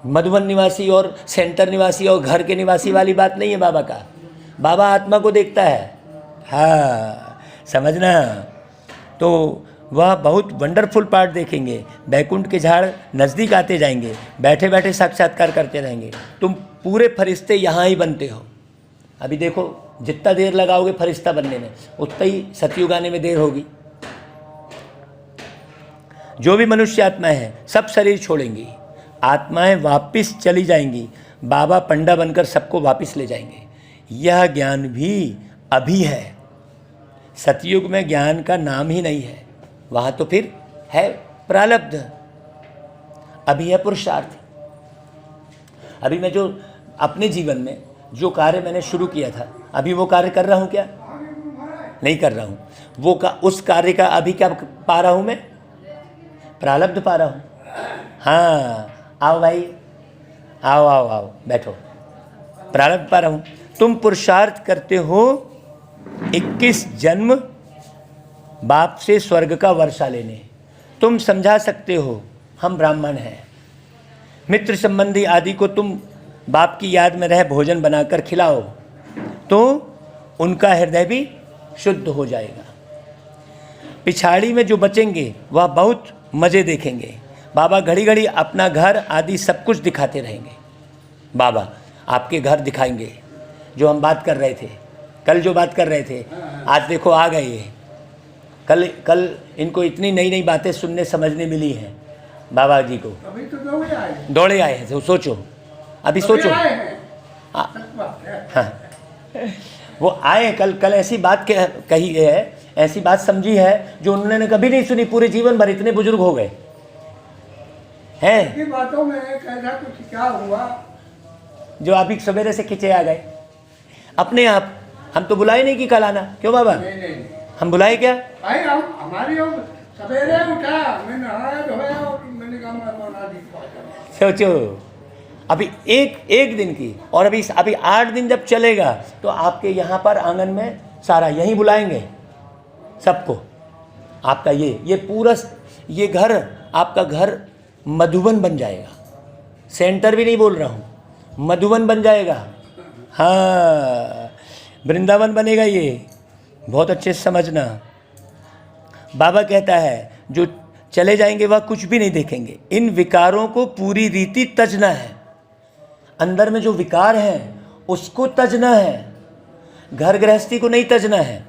मधुबन निवासी और सेंटर निवासी और घर के निवासी वाली बात नहीं है बाबा का। बाबा आत्मा को देखता है। हाँ, समझना। तो वह बहुत वंडरफुल पार्ट देखेंगे। बैकुंठ के झाड़ नज़दीक आते जाएंगे, बैठे बैठे साक्षात्कार करते रहेंगे। तुम पूरे फरिश्ते यहाँ ही बनते हो। अभी देखो, जितना देर लगाओगे फरिश्ता बनने में, उतना ही सतयुग आने में देर होगी। जो भी मनुष्य आत्माएं हैं सब शरीर छोड़ेंगी, आत्माएं वापस चली जाएंगी। बाबा पंडा बनकर सबको वापस ले जाएंगे। यह ज्ञान भी अभी है। सतयुग में ज्ञान का नाम ही नहीं है, वहाँ तो फिर है प्रारब्ध, अभी है पुरुषार्थ। अभी मैं जो अपने जीवन में जो कार्य मैंने शुरू किया था, अभी वो कार्य कर रहा हूँ क्या? नहीं कर रहा हूँ। वो उस कार्य का अभी क्या पा रहा हूँ मैं? प्रारब्ध पा रहा हूँ। हाँ, आओ भाई, आओ आओ आओ, बैठो। प्रारब्ध पा रहा हूँ। तुम पुरुषार्थ करते हो 21 जन्म बाप से स्वर्ग का वर्षा लेने। तुम समझा सकते हो हम ब्राह्मण हैं। मित्र संबंधी आदि को तुम बाप की याद में रह भोजन बनाकर खिलाओ तो उनका हृदय भी शुद्ध हो जाएगा। पिछाड़ी में जो बचेंगे वह बहुत मज़े देखेंगे। बाबा घड़ी घड़ी अपना घर आदि सब कुछ दिखाते रहेंगे। बाबा आपके घर दिखाएंगे, जो हम बात कर रहे थे कल, जो बात कर रहे थे, आज देखो आ गए ये। कल इनको इतनी नई नई बातें सुनने समझने मिली हैं बाबा जी को। अभी तो दौड़े आए हैं। तो सोचो, अभी सोचो। हाँ, वो आए कल ऐसी बात कही है, ऐसी बात समझी है जो उन्होंने कभी नहीं सुनी पूरे जीवन भर। इतने बुजुर्ग हो गए हैं। बातों में कैसा कुछ क्या हुआ जो अभी सवेरे से खिंचे आ गए अपने आप। हम तो बुलाए नहीं कि कल आना। क्यों बाबा? नहीं। हम बुलाए क्या? भाई हमारी सवेरे उठा, मैं नहाया धोया और मैंने कहा मैं बना दी। सोचो, अभी एक दिन की, और अभी 8 दिन जब चलेगा तो आपके यहाँ पर आंगन में सारा यहीं बुलाएंगे सबको। आपका ये पूरा ये घर, आपका घर मधुबन बन जाएगा। सेंटर भी नहीं बोल रहा हूँ, मधुबन बन जाएगा। हाँ, वृंदावन बनेगा ये। बहुत अच्छे से समझना। बाबा कहता है जो चले जाएंगे वह कुछ भी नहीं देखेंगे। इन विकारों को पूरी रीति तजना है। अंदर में जो विकार हैं उसको तजना है, घर गृहस्थी को नहीं तजना है।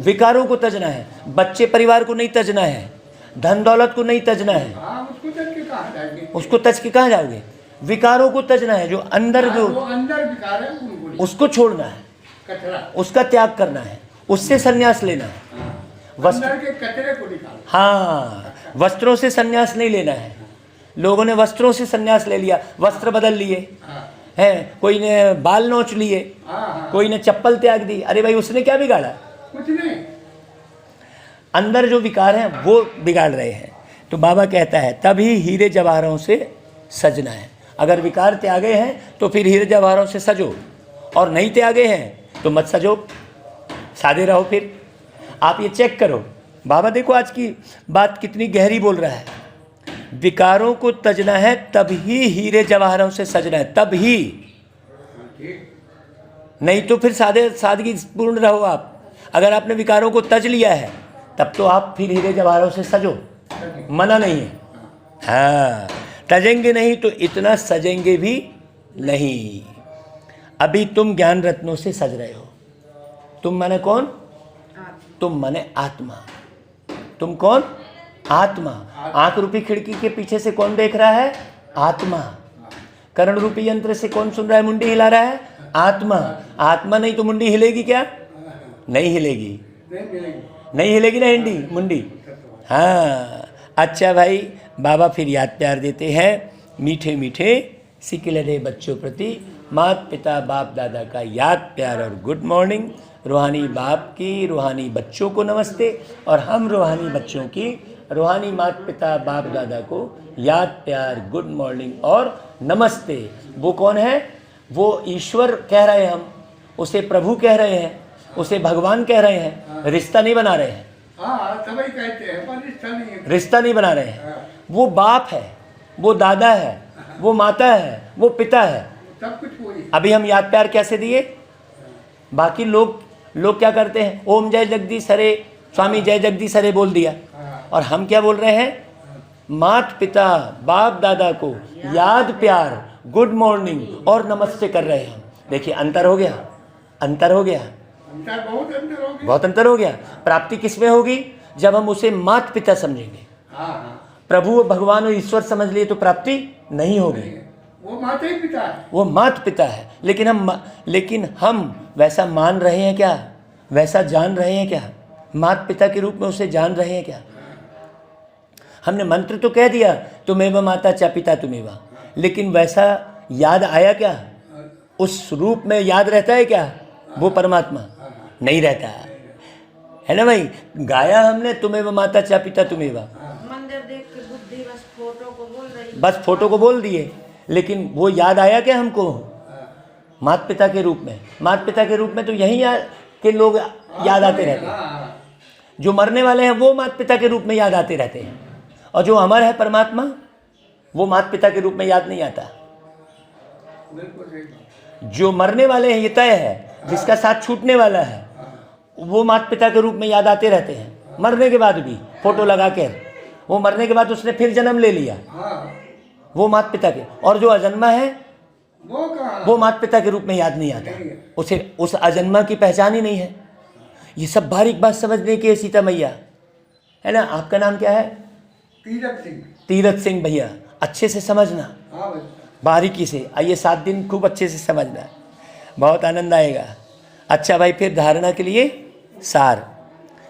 विकारों को तजना है। बच्चे परिवार को नहीं तजना है, धन दौलत को नहीं तजना है। उसको तज के कहाँ जाओगे? विकारों को तजना है। जो अंदर विकार है उसको छोड़ना है, उसका त्याग करना है, उससे संन्यास लेना है। अंदर के कचरे को निकालना। हाँ, वस्त्रों से संन्यास नहीं लेना है। लोगों ने वस्त्रों से संन्यास ले लिया, वस्त्र बदल लिए हैं। कोई ने बाल नोच लिए, कोई ने चप्पल त्याग दी। अरे भाई, उसने क्या बिगाड़ा? कुछ नहीं। अंदर जो विकार हैं वो बिगाड़ रहे हैं। तो बाबा कहता है तभी हीरे जवाहरों से सजना है। अगर विकार त्यागे हैं तो फिर हीरे जवाहरों से सजो, और नहीं त्यागे हैं तो मत सजो, सादे रहो। फिर आप ये चेक करो। बाबा देखो आज की बात कितनी गहरी बोल रहा है। विकारों को तजना है तभी हीरे जवाहरों से सजना है, तभी। नहीं तो फिर सादगी पूर्ण रहो आप। अगर आपने विकारों को तज लिया है तब तो आप फिर हीरे जवाहरों से सजो, मना नहीं है। हाँ, तजेंगे नहीं तो इतना सजेंगे भी नहीं। अभी तुम ज्ञान रत्नों से सज रहे हो। तुम माने कौन? तुम माने आत्मा। तुम कौन? आत्मा। आंख रूपी खिड़की के पीछे से कौन देख रहा है? आत्मा। कर्ण रूपी यंत्र से कौन सुन रहा है, मुंडी हिला रहा है? आत्मा। आत्मा नहीं तो मुंडी हिलेगी क्या? नहीं हिलेगी। नहीं हिलेगी ना मुंडी। हाँ, अच्छा भाई, बाबा फिर याद प्यार देते हैं। मीठे मीठे सिकलरे बच्चों प्रति माता पिता बाप दादा का याद प्यार और गुड मॉर्निंग। रूहानी बाप की रूहानी बच्चों को नमस्ते, और हम रूहानी बच्चों की रूहानी माता पिता बाप दादा को याद प्यार गुड मॉर्निंग और नमस्ते। वो कौन है? वो ईश्वर कह रहे हैं, हम उसे प्रभु कह रहे हैं, उसे भगवान कह रहे हैं, रिश्ता नहीं बना रहे हैं। हाँ, सभी कहते हैं पर रिश्ता नहीं है। रिश्ता नहीं बना रहे हैं। वो बाप है, वो दादा है, वो माता है, वो पिता है, सब कुछ वही। अभी हम याद प्यार कैसे दिए? बाकी लोग क्या करते हैं? ओम जय जगदीश हरे, स्वामी जय जगदीश हरे बोल दिया, और हम क्या बोल रहे हैं? माता पिता बाप दादा को याद प्यार गुड मॉर्निंग और नमस्ते कर रहे हैं। देखिए अंतर हो गया, अंतर हो गया, बहुत अंतर हो गया। बहुत अंतर हो गया। प्राप्ति किस में होगी? जब हम उसे माता पिता समझेंगे। हाँ, प्रभु भगवान और ईश्वर समझ लिए तो प्राप्ति नहीं होगी। वो माता ही पिता है। वो माता पिता है, लेकिन हम वैसा मान रहे हैं क्या? वैसा जान रहे हैं क्या? माता पिता के रूप में उसे जान रहे हैं क्या? हमने मंत्र तो कह दिया, तुमेव माता च पिता तुमेव, लेकिन वैसा याद आया क्या? उस रूप में याद रहता है क्या वो परमात्मा? नहीं रहता है ना भाई। गाया हमने तुमेव माता च पिता तुमेव, मंदिर देख के बुद्धि बस फोटो को बोल रही, बस फोटो को बोल दिए, लेकिन वो याद आया क्या हमको माता पिता के रूप में? माता पिता के रूप में तो यही के लोग याद आते रहते हैं। जो मरने वाले हैं वो माता पिता के रूप में याद आते रहते हैं, और जो अमर है परमात्मा वो माता पिता के रूप में याद नहीं आता। जो मरने वाले हैं ये तय है, जिसका साथ छूटने वाला है वो माता पिता के रूप में याद आते रहते हैं। मरने के बाद भी फोटो लगा के, वो मरने के बाद उसने फिर जन्म ले लिया, वो माता पिता के। और जो अजन्मा है वो माता पिता के रूप में याद नहीं आता, उसे उस अजन्मा की पहचान ही नहीं है। ये सब बारीक बात समझने की है सीता मैया, है ना। आपका नाम क्या है? तीरथ सिंह। तीरथ सिंह भैया, अच्छे से समझना, बारीकी से। आइए 7 दिन खूब अच्छे से समझना, बहुत आनंद आएगा। अच्छा भाई, फिर धारणा के लिए सार।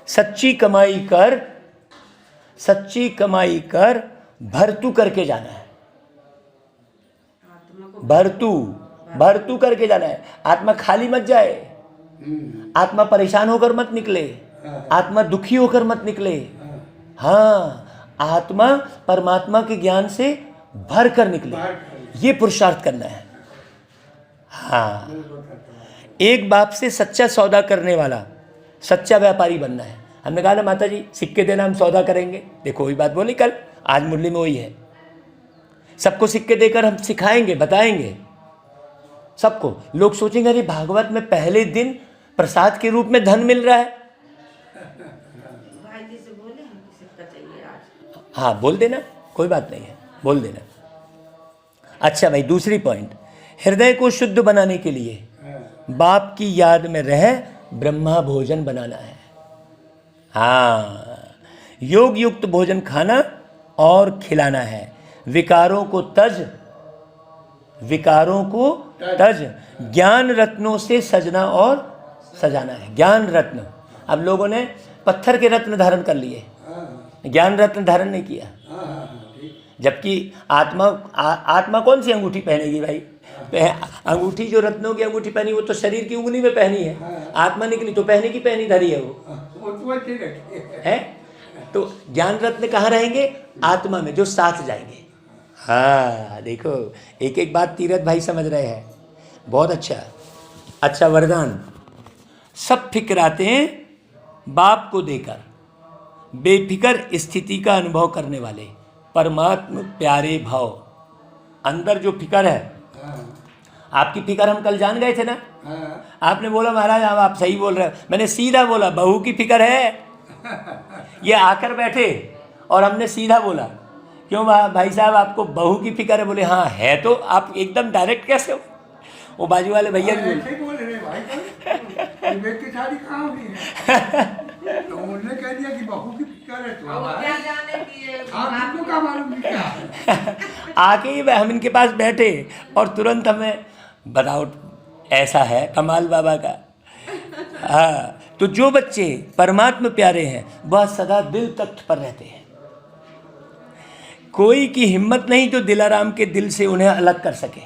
सच्ची कमाई कर भरतू करके जाना है। भरतू करके जाना है। आत्मा खाली मत जाए, आत्मा परेशान होकर मत निकले, आत्मा दुखी होकर मत निकले। हाँ, आत्मा परमात्मा के ज्ञान से भर कर निकले, ये पुरुषार्थ करना है। हाँ, एक बाप से सच्चा सौदा करने वाला सच्चा व्यापारी बनना है। हमने कहा ना माता जी सिक्के देना, हम सौदा करेंगे। देखो वही बात बोली कल, आज मुरली में वही है। सबको सिक्के देकर हम सिखाएंगे, बताएंगे सबको। लोग सोचेंगे अरे भागवत में पहले दिन प्रसाद के रूप में धन मिल रहा है। भाई जी से बोले हमको सिक्का चाहिए आज। हाँ बोल देना, कोई बात नहीं है, बोल देना। अच्छा भाई, दूसरी पॉइंट, हृदय को शुद्ध बनाने के लिए बाप की याद में रह ब्रह्मा भोजन बनाना है। हाँ, योग युक्त भोजन खाना और खिलाना है। विकारों को तज ज्ञान रत्नों से सजना और सजाना है। ज्ञान रत्न, अब लोगों ने पत्थर के रत्न धारण कर लिए, ज्ञान रत्न धारण नहीं किया। जबकि आत्मा कौन सी अंगूठी पहनेगी भाई? अंगूठी जो रत्नों की अंगूठी पहनी वो तो शरीर की उंगली में पहनी है। आत्मा निकली तो पहनी धरी है वो है। तो ज्ञान रत्न कहाँ रहेंगे? आत्मा में, जो साथ जाएंगे। हाँ देखो, एक एक बात तीरथ भाई समझ रहे हैं, बहुत अच्छा। वरदान, सब फिक्रातें बाप को देकर बेफिक्र स्थिति का अनुभव करने वाले परमात्मा प्यारे भाव। अंदर जो फिक्र है, आपकी फिक्र हम कल जान गए थे ना। आपने बोला महाराज आप सही बोल रहे हैं। मैंने सीधा बोला बहू की फिक्र है। ये आकर बैठे और हमने सीधा बोला, क्यों भाई साहब आपको बहू की फिक्र है? बोले हाँ है। तो आप एकदम डायरेक्ट कैसे हो? वो बाजू वाले भैया भी बोल रहे भाई, बेटी शादी कहाँ हुई है? तो उन्होंने कह दिया कि बहू की फिक्र है। तो क्या जाने की आपको क्या मालूम क्या? आके ही हम इनके पास बैठे और तुरंत हमें बताओ, ऐसा है कमाल बाबा का। हाँ, तो जो बच्चे परमात्मा प्यारे हैं वह सदा दिल तख्त पर रहते हैं। कोई की हिम्मत नहीं जो दिलाराम के दिल से उन्हें अलग कर सके।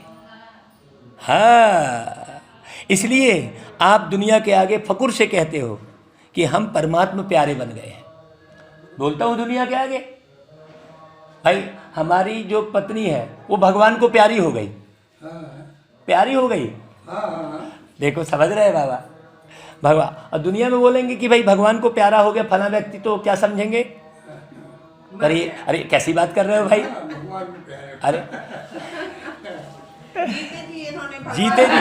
हाँ, इसलिए आप दुनिया के आगे फकुर से कहते हो कि हम परमात्मा प्यारे बन गए हैं। बोलता हूँ दुनिया के आगे, भाई हमारी जो पत्नी है वो भगवान को प्यारी हो गई, प्यारी हो गई। देखो समझ रहे हैं बाबा, भगवान। और दुनिया में बोलेंगे कि भाई भगवान को प्यारा हो गया फला व्यक्ति, तो क्या समझेंगे? अरे कैसी बात कर रहे हो भाई? अरे जीते जी।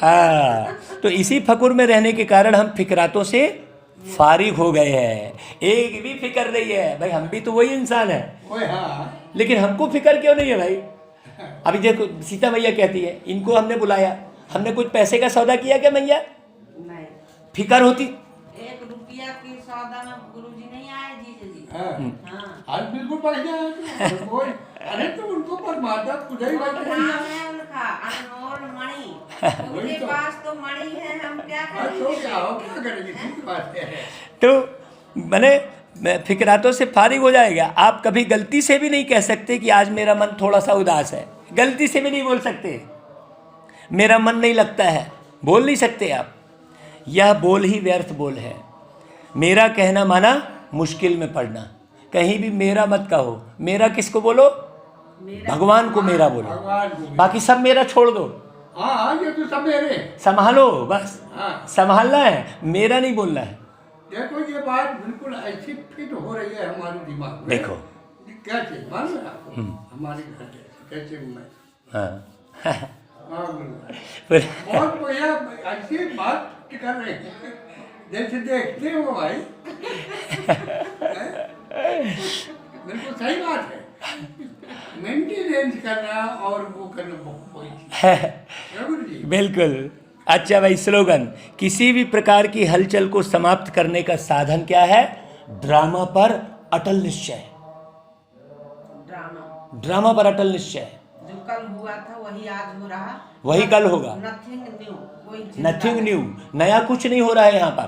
हाँ, तो इसी फकुर में रहने के कारण हम फिक्रातों से फारिग हो गए हैं। एक भी फिक्र नहीं है भाई, हम भी तो वही इंसान है, लेकिन हमको फिक्र क्यों नहीं है भाई? अभी देखो सीता मैया कहती है इनको हमने बुलाया, हमने कुछ पैसे का सौदा किया क्या मैया? नहीं। फिक्र होती 1 रुपया की सौदा में गुरुजी नहीं आए जी। हाँ, आज बिल्कुल पड़ गया। अरे तो उनको परमात्मा खुद ही बात है उनका अनमोल मणि, उनके पास तो मणि है, हम क्या करेंगे? ठीक बात है। तो मैंने फिक्रातों से फारिग हो जाएगा। आप कभी गलती से भी नहीं कह सकते कि आज मेरा मन थोड़ा सा उदास है, गलती से भी नहीं बोल सकते। मेरा मन नहीं लगता है, बोल नहीं सकते आप। यह बोल ही व्यर्थ बोल है। मेरा कहना माना मुश्किल में पड़ना। कहीं भी मेरा मत कहो। मेरा किसको बोलो? भगवान को मेरा बोलो, बाकी सब मेरा छोड़ दो। हाँ, ये तो सब मेरे संभालो बस। हाँ, संभालना है, मेरा नहीं बोलना है। देखो ये बात बिल्कुल ऐसी फिट हो रही है हमारे दिमाग में। देखो कैसे मालूम है आपको? हमारे घर कैसे मैं बहुत बढ़िया ऐसी बात कर रहे हैं जैसे देखते हो भाई। बिल्कुल सही बात है। मेंटेनेंस करना और वो करना बहुत बिल्कुल। अच्छा भाई, स्लोगन, किसी भी प्रकार की हलचल को समाप्त करने का साधन क्या है? ड्रामा पर अटल निश्चय। ड्रामा पर अटल निश्चय। जो कल हुआ था वही आज हो रहा, वही कल होगा। नथिंग न्यू, नया कुछ नहीं हो रहा है यहाँ पर।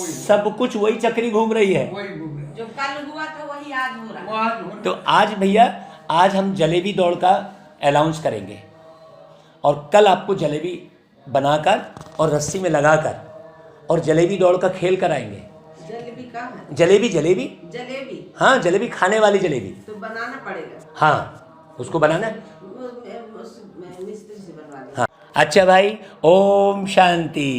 सब कुछ वही चक्री घूम रही है। जो कल हुआ था वही आज हो रहा। तो आज भैया, आज हम जलेबी दौड़ का अनाउंस करेंगे और कल आपको जलेबी बनाकर और रस्सी में लगाकर और जलेबी दौड़ का खेल कराएंगे। जलेबी कहाँ है? जलेबी जलेबी हाँ, जलेबी खाने वाली जलेबी। तो बनाना पड़ेगा। हाँ, उसको बनाना है। मिस्त्री से बनवा लेंगे। हाँ, अच्छा भाई, ओम शांति।